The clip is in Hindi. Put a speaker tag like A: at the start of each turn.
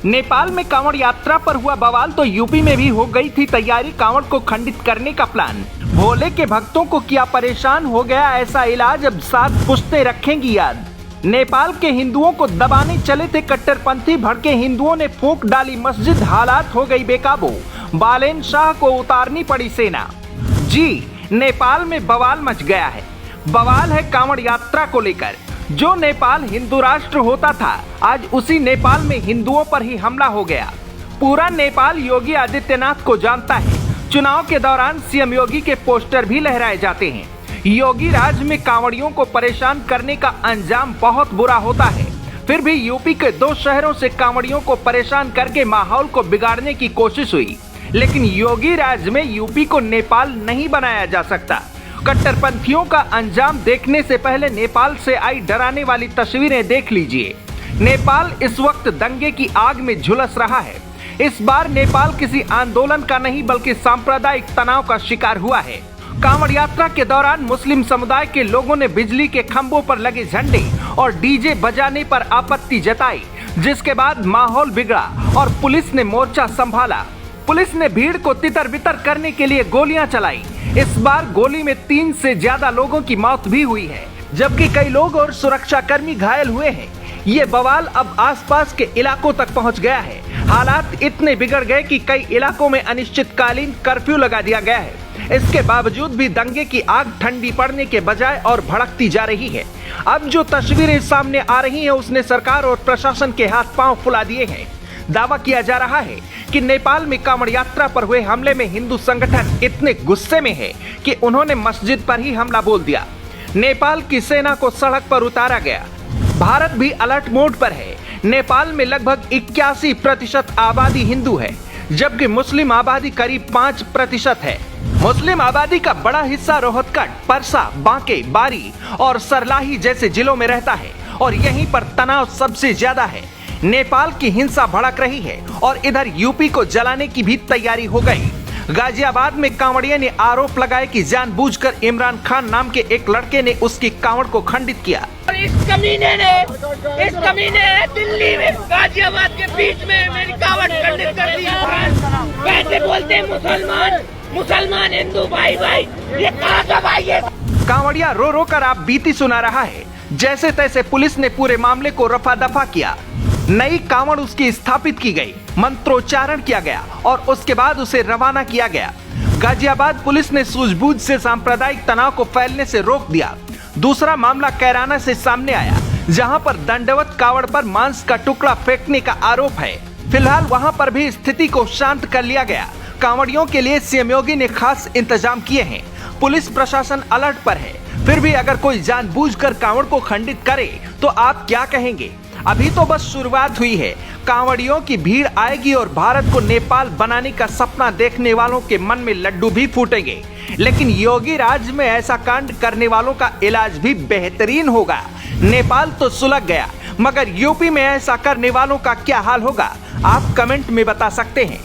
A: नेपाल में कांवड़ यात्रा पर हुआ बवाल तो यूपी में भी हो गई थी तैयारी कांवड़ को खंडित करने का प्लान। भोले के भक्तों को किया परेशान, हो गया ऐसा इलाज, अब 7 पुश्तें रखेंगी याद। नेपाल के हिंदुओं को दबाने चले थे कट्टरपंथी, भड़के हिंदुओं ने फूंक डाली मस्जिद, हालात हो गई बेकाबू, बालेन शाह को उतारनी पड़ी सेना। जी, नेपाल में बवाल मच गया है। बवाल है कांवड़ यात्रा को लेकर। जो नेपाल हिंदू राष्ट्र होता था, आज उसी नेपाल में हिंदुओं पर ही हमला हो गया। पूरा नेपाल योगी आदित्यनाथ को जानता है। चुनाव के दौरान सीएम योगी के पोस्टर भी लहराए जाते हैं। योगी राज में कांवड़ियों को परेशान करने का अंजाम बहुत बुरा होता है। फिर भी यूपी के 2 शहरों से कांवड़ियों को परेशान करके माहौल को बिगाड़ने की कोशिश हुई, लेकिन योगी राज में यूपी को नेपाल नहीं बनाया जा सकता। कट्टरपंथियों का अंजाम देखने से पहले नेपाल से आई डराने वाली तस्वीरें देख लीजिए। नेपाल इस वक्त दंगे की आग में झुलस रहा है। इस बार नेपाल किसी आंदोलन का नहीं बल्कि सांप्रदायिक तनाव का शिकार हुआ है। कांवड़ यात्रा के दौरान मुस्लिम समुदाय के लोगों ने बिजली के खंभों पर लगे झंडे और डीजे बजाने पर आपत्ति जताई, जिसके बाद माहौल बिगड़ा और पुलिस ने मोर्चा संभाला। पुलिस ने भीड़ को तितर बितर करने के लिए गोलियां चलाई। इस बार गोली में 3 से ज्यादा लोगों की मौत भी हुई है, जबकि कई लोग और सुरक्षाकर्मी घायल हुए हैं। ये बवाल अब आसपास के इलाकों तक पहुंच गया है। हालात इतने बिगड़ गए कि कई इलाकों में अनिश्चितकालीन कर्फ्यू लगा दिया गया है। इसके बावजूद भी दंगे की आग ठंडी पड़ने के बजाय और भड़कती जा रही है। अब जो तस्वीरें सामने आ रही हैं, उसने सरकार और प्रशासन के हाथ पांव फुला दिए हैं। दावा किया जा रहा है कि नेपाल में कांवड़ यात्रा पर हुए हमले में हिंदू संगठन इतने गुस्से में है कि उन्होंने मस्जिद पर ही हमला बोल दिया। नेपाल की सेना को सड़क पर उतारा गया। भारत भी अलर्ट मोड पर है। नेपाल में लगभग 81% आबादी हिंदू है, जबकि मुस्लिम आबादी करीब 5% है। मुस्लिम आबादी का बड़ा हिस्सा रोहतक, परसा, बांके, बारी और सरलाही जैसे जिलों में रहता है और यहीं पर तनाव सबसे ज्यादा है। नेपाल की हिंसा भड़क रही है और इधर यूपी को जलाने की भी तैयारी हो गई। गाजियाबाद में कांवड़िया ने आरोप लगाए कि जानबूझकर इमरान खान नाम के एक लड़के ने उसकी कांवड़ को खंडित किया।
B: और इस कमीने ने दिल्ली में गाजियाबाद के बीच में मेरी कांवड़ खंडित कर दी। वैसे बोलते हैं मुसलमान हिंदू भाई, ये कहाँ का भाई है?
A: कांवड़िया रो रो कर आप बीती सुना रहा है। जैसे तैसे पुलिस ने पूरे मामले को रफा दफा किया। नई कांवड़ उसकी स्थापित की गई, मंत्रोच्चारण किया गया और उसके बाद उसे रवाना किया गया। गाजियाबाद पुलिस ने सूझबूझ से सांप्रदायिक तनाव को फैलने से रोक दिया। दूसरा मामला कैराना से सामने आया, जहां पर दंडवत कांवड़ पर मांस का टुकड़ा फेंकने का आरोप है। फिलहाल वहां पर भी स्थिति को शांत कर लिया गया। कांवड़ियों के लिए सीएम योगी ने खास इंतजाम किए हैं। पुलिस प्रशासन अलर्ट पर है। फिर भी अगर कोई जानबूझकर कांवड़ को खंडित करे तो आप क्या कहेंगे? अभी तो बस शुरुआत हुई है। कांवड़ियों की भीड़ आएगी और भारत को नेपाल बनाने का सपना देखने वालों के मन में लड्डू भी फूटेंगे। लेकिन योगी राज में ऐसा कांड करने वालों का इलाज भी बेहतरीन होगा। नेपाल तो सुलग गया, मगर यूपी में ऐसा करने वालों का क्या हाल होगा? आप कमेंट में बता सकते हैं।